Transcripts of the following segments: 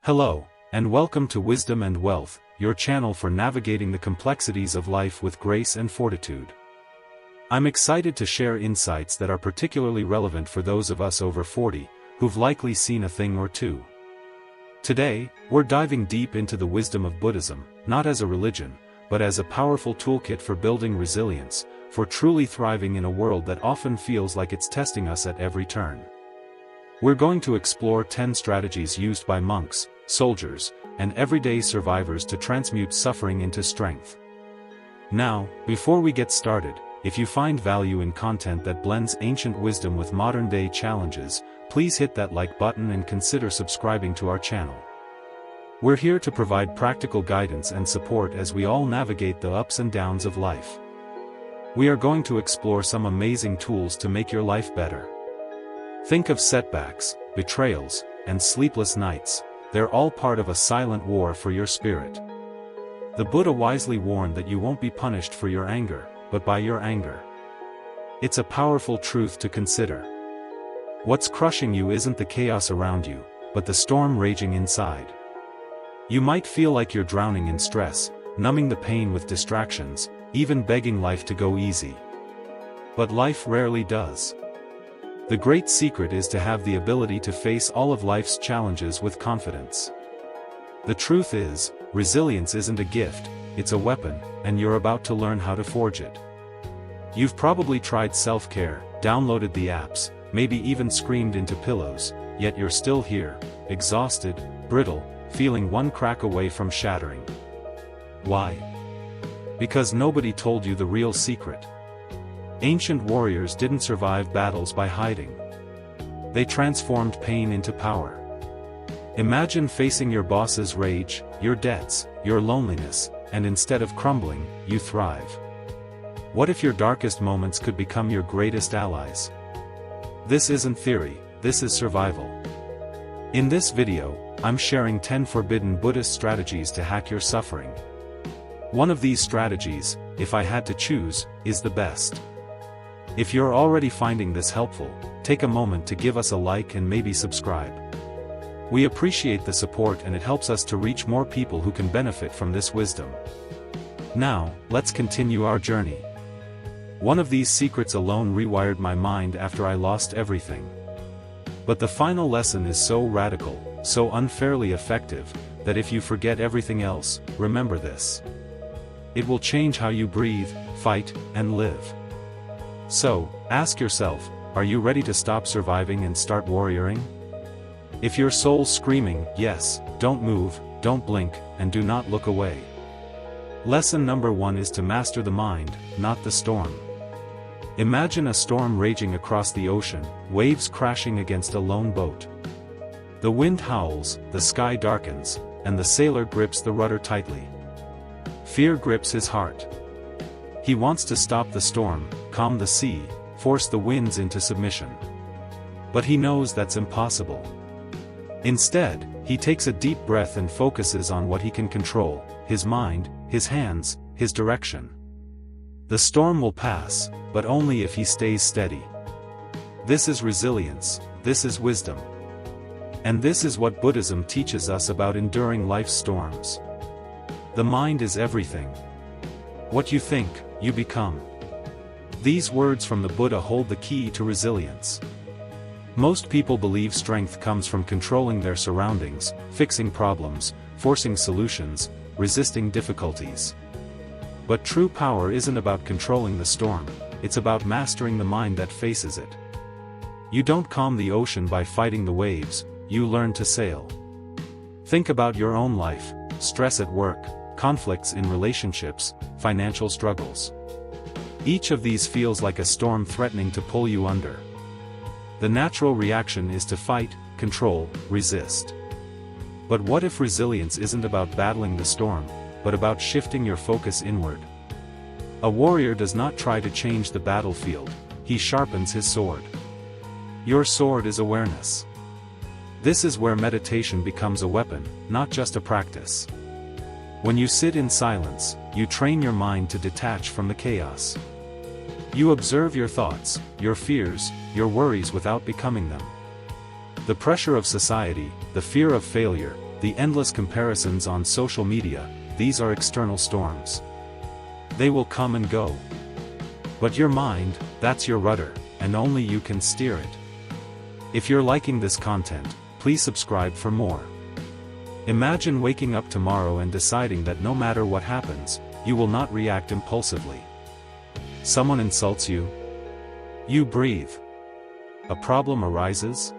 Hello, and welcome to Wisdom and Wealth, your channel for navigating the complexities of life with grace and fortitude. I'm excited to share insights that are particularly relevant for those of us over 40, who've likely seen a thing or two. Today, we're diving deep into the wisdom of Buddhism, not as a religion, but as a powerful toolkit for building resilience, for truly thriving in a world that often feels like it's testing us at every turn. We're going to explore 10 strategies used by monks, soldiers, and everyday survivors to transmute suffering into strength. Now, before we get started, if you find value in content that blends ancient wisdom with modern-day challenges, please hit that like button and consider subscribing to our channel. We're here to provide practical guidance and support as we all navigate the ups and downs of life. We are going to explore some amazing tools to make your life better. Think of setbacks, betrayals, and sleepless nights. They're all part of a silent war for your spirit. The Buddha wisely warned that you won't be punished for your anger, but by your anger. It's a powerful truth to consider. What's crushing you isn't the chaos around you, but the storm raging inside. You might feel like you're drowning in stress, numbing the pain with distractions, even begging life to go easy. But life rarely does. The great secret is to have the ability to face all of life's challenges with confidence. The truth is, resilience isn't a gift, it's a weapon, and you're about to learn how to forge it. You've probably tried self-care, downloaded the apps, maybe even screamed into pillows, yet you're still here, exhausted, brittle, feeling one crack away from shattering. Why? Because nobody told you the real secret. Ancient warriors didn't survive battles by hiding. They transformed pain into power. Imagine facing your boss's rage, your debts, your loneliness, and instead of crumbling, you thrive. What if your darkest moments could become your greatest allies? This isn't theory, this is survival. In this video, I'm sharing 10 forbidden Buddhist strategies to hack your suffering. One of these strategies, if I had to choose, is the best. If you're already finding this helpful, take a moment to give us a like and maybe subscribe. We appreciate the support and it helps us to reach more people who can benefit from this wisdom. Now, let's continue our journey. One of these secrets alone rewired my mind after I lost everything. But the final lesson is so radical, so unfairly effective, that if you forget everything else, remember this. It will change how you breathe, fight, and live. So, ask yourself, are you ready to stop surviving and start warrioring? If your soul's screaming, yes, don't move, don't blink, and do not look away. Lesson number 1 is to master the mind, not the storm. Imagine a storm raging across the ocean, waves crashing against a lone boat. The wind howls, the sky darkens, and the sailor grips the rudder tightly. Fear grips his heart. He wants to stop the storm, calm the sea, force the winds into submission. But he knows that's impossible. Instead, he takes a deep breath and focuses on what he can control, his mind, his hands, his direction. The storm will pass, but only if he stays steady. This is resilience, this is wisdom. And this is what Buddhism teaches us about enduring life's storms. The mind is everything. What you think, you become. These words from the Buddha hold the key to resilience. Most people believe strength comes from controlling their surroundings, fixing problems, forcing solutions, resisting difficulties. But true power isn't about controlling the storm, it's about mastering the mind that faces it. You don't calm the ocean by fighting the waves, you learn to sail. Think about your own life, stress at work, conflicts in relationships, financial struggles. Each of these feels like a storm threatening to pull you under. The natural reaction is to fight, control, resist. But what if resilience isn't about battling the storm, but about shifting your focus inward? A warrior does not try to change the battlefield, he sharpens his sword. Your sword is awareness. This is where meditation becomes a weapon, not just a practice. When you sit in silence, you train your mind to detach from the chaos. You observe your thoughts, your fears, your worries without becoming them. The pressure of society, the fear of failure, the endless comparisons on social media, these are external storms. They will come and go. But your mind, that's your rudder, and only you can steer it. If you're liking this content, please subscribe for more. Imagine waking up tomorrow and deciding that no matter what happens, you will not react impulsively. Someone insults you? You breathe. A problem arises?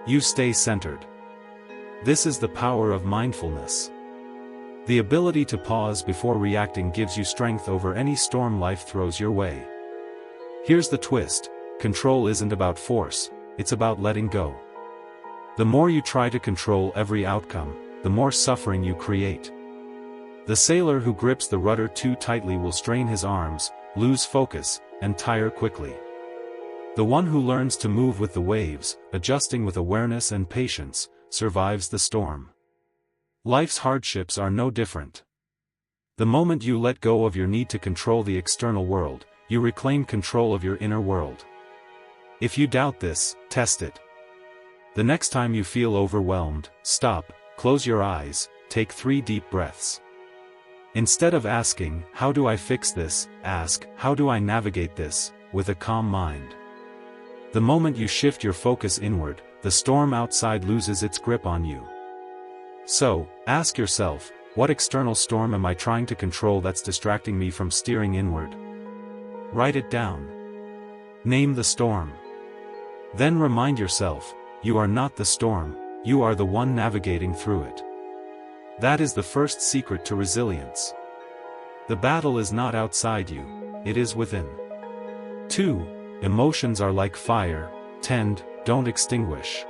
You stay centered. This is the power of mindfulness. The ability to pause before reacting gives you strength over any storm life throws your way. Here's the twist: control isn't about force, it's about letting go. The more you try to control every outcome, the more suffering you create. The sailor who grips the rudder too tightly will strain his arms, lose focus, and tire quickly. The one who learns to move with the waves, adjusting with awareness and patience, survives the storm. Life's hardships are no different. The moment you let go of your need to control the external world, you reclaim control of your inner world. If you doubt this, test it. The next time you feel overwhelmed, stop, close your eyes, take 3 deep breaths. Instead of asking, "How do I fix this?" ask, "How do I navigate this?" with a calm mind. The moment you shift your focus inward, the storm outside loses its grip on you. So, ask yourself, what external storm am I trying to control that's distracting me from steering inward? Write it down. Name the storm. Then remind yourself, you are not the storm, you are the one navigating through it. That is the first secret to resilience. The battle is not outside you, it is within. 2. Emotions are like fire: tend, don't extinguish.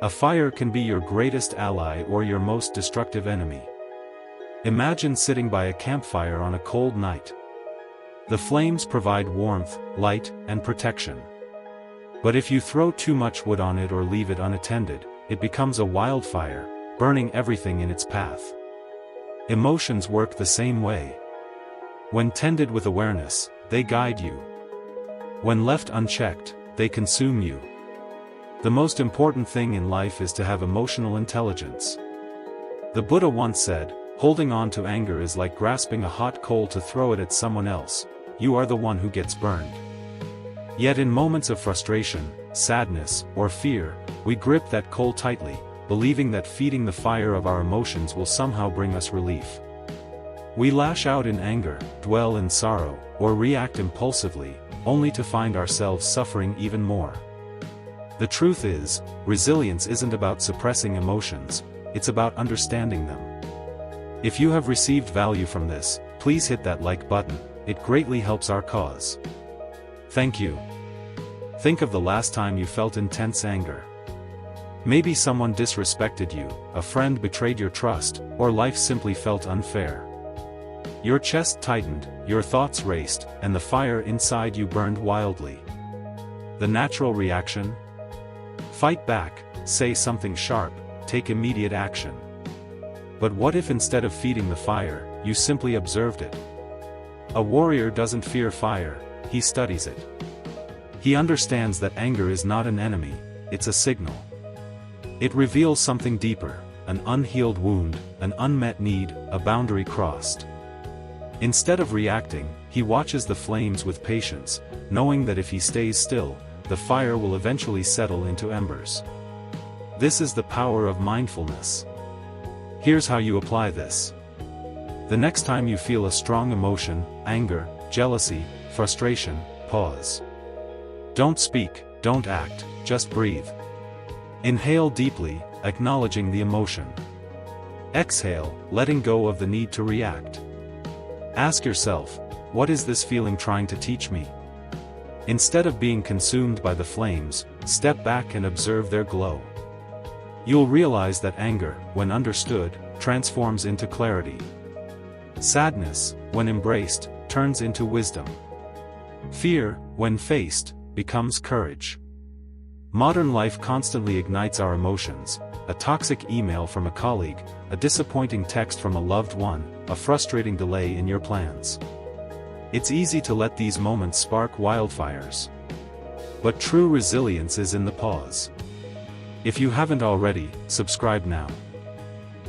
A fire can be your greatest ally or your most destructive enemy. Imagine sitting by a campfire on a cold night. The flames provide warmth, light, and protection. But if you throw too much wood on it or leave it unattended, it becomes a wildfire, burning everything in its path. Emotions work the same way. When tended with awareness, they guide you. When left unchecked, they consume you. The most important thing in life is to have emotional intelligence. The Buddha once said, "Holding on to anger is like grasping a hot coal to throw it at someone else. You are the one who gets burned." Yet in moments of frustration, sadness, or fear, we grip that coal tightly, believing that feeding the fire of our emotions will somehow bring us relief. We lash out in anger, dwell in sorrow, or react impulsively, only to find ourselves suffering even more. The truth is, resilience isn't about suppressing emotions, it's about understanding them. If you have received value from this, please hit that like button, it greatly helps our cause. Thank you. Think of the last time you felt intense anger. Maybe someone disrespected you, a friend betrayed your trust, or life simply felt unfair. Your chest tightened, your thoughts raced, and the fire inside you burned wildly. The natural reaction? Fight back, say something sharp, take immediate action. But what if instead of feeding the fire, you simply observed it? A warrior doesn't fear fire, he studies it. He understands that anger is not an enemy, it's a signal. It reveals something deeper, an unhealed wound, an unmet need, a boundary crossed. Instead of reacting, he watches the flames with patience, knowing that if he stays still, the fire will eventually settle into embers. This is the power of mindfulness. Here's how you apply this. The next time you feel a strong emotion, anger, jealousy, frustration, pause. Don't speak, don't act, just breathe. Inhale deeply, acknowledging the emotion. Exhale, letting go of the need to react. Ask yourself, what is this feeling trying to teach me? Instead of being consumed by the flames, step back and observe their glow. You'll realize that anger, when understood, transforms into clarity. Sadness, when embraced, turns into wisdom. Fear, when faced, becomes courage. Modern life constantly ignites our emotions: a toxic email from a colleague, a disappointing text from a loved one, a frustrating delay in your plans. It's easy to let these moments spark wildfires. But true resilience is in the pause. If you haven't already, subscribe now.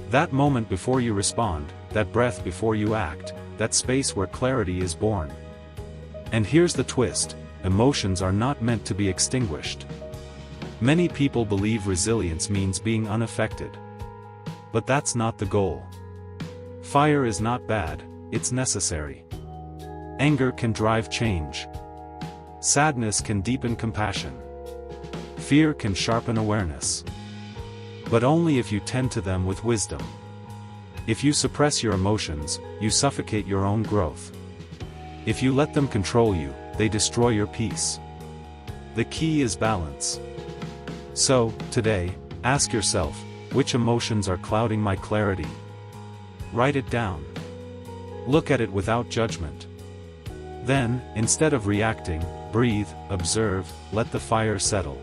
That moment before you respond, that breath before you act, that space where clarity is born. And here's the twist: emotions are not meant to be extinguished. Many people believe resilience means being unaffected. But that's not the goal. Fire is not bad, it's necessary. Anger can drive change. Sadness can deepen compassion. Fear can sharpen awareness. But only if you tend to them with wisdom. If you suppress your emotions, you suffocate your own growth. If you let them control you, they destroy your peace. The key is balance. So, today, ask yourself, which emotions are clouding my clarity? Write it down. Look at it without judgment. Then, instead of reacting, breathe, observe, let the fire settle.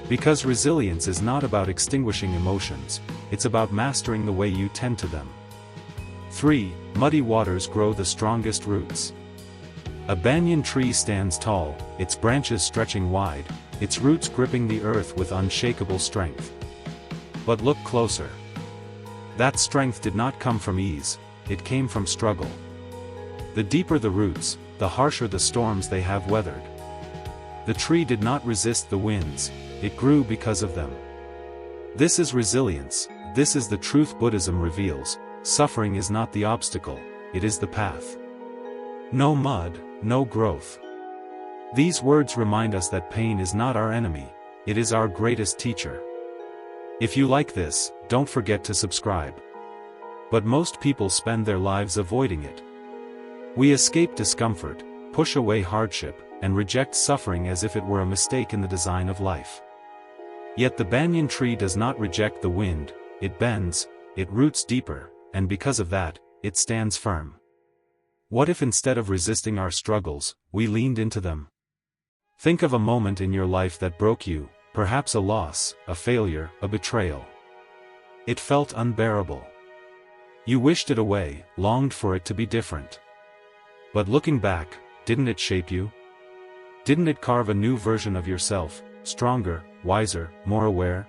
Because resilience is not about extinguishing emotions, it's about mastering the way you tend to them. 3. Muddy waters grow the strongest roots. A banyan tree stands tall, its branches stretching wide, its roots gripping the earth with unshakable strength. But look closer. That strength did not come from ease, it came from struggle. The deeper the roots, the harsher the storms they have weathered. The tree did not resist the winds, it grew because of them. This is resilience, this is the truth Buddhism reveals: suffering is not the obstacle, it is the path. No mud, no growth. These words remind us that pain is not our enemy, it is our greatest teacher. If you like this, don't forget to subscribe. But most people spend their lives avoiding it. We escape discomfort, push away hardship, and reject suffering as if it were a mistake in the design of life. Yet the banyan tree does not reject the wind, it bends, it roots deeper, and because of that, it stands firm. What if instead of resisting our struggles, we leaned into them? Think of a moment in your life that broke you, perhaps a loss, a failure, a betrayal. It felt unbearable. You wished it away, longed for it to be different. But looking back, didn't it shape you? Didn't it carve a new version of yourself, stronger, wiser, more aware?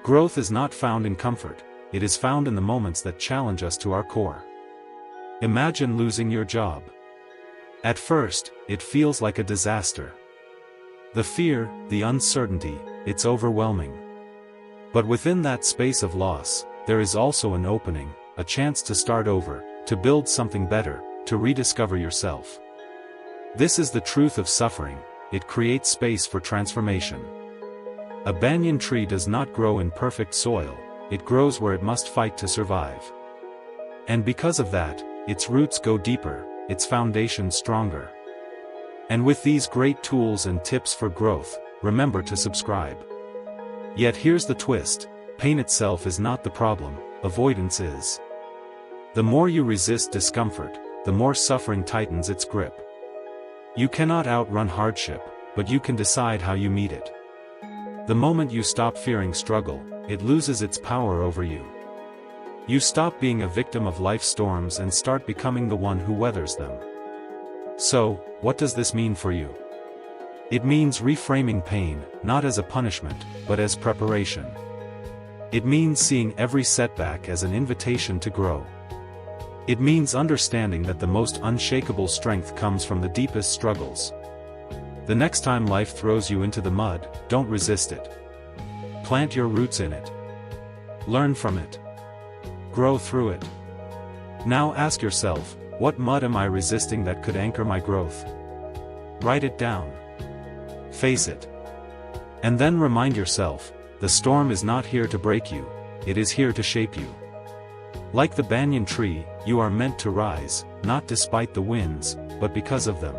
Growth is not found in comfort, it is found in the moments that challenge us to our core. Imagine losing your job. At first, it feels like a disaster. The fear, the uncertainty, it's overwhelming. But within that space of loss, there is also an opening, a chance to start over, to build something better, to rediscover yourself. This is the truth of suffering, it creates space for transformation. A banyan tree does not grow in perfect soil, it grows where it must fight to survive. And because of that, its roots go deeper, its foundation stronger. And with these great tools and tips for growth, remember to subscribe. Yet here's the twist: pain itself is not the problem, avoidance is. The more you resist discomfort, the more suffering tightens its grip. You cannot outrun hardship, but you can decide how you meet it. The moment you stop fearing struggle, it loses its power over you. You stop being a victim of life's storms and start becoming the one who weathers them. So, what does this mean for you? It means reframing pain, not as a punishment, but as preparation. It means seeing every setback as an invitation to grow. It means understanding that the most unshakable strength comes from the deepest struggles. The next time life throws you into the mud, don't resist it. Plant your roots in it. Learn from it. Grow through it. Now ask yourself, what mud am I resisting that could anchor my growth? Write it down. Face it. And then remind yourself, the storm is not here to break you, it is here to shape you. Like the banyan tree, you are meant to rise, not despite the winds, but because of them.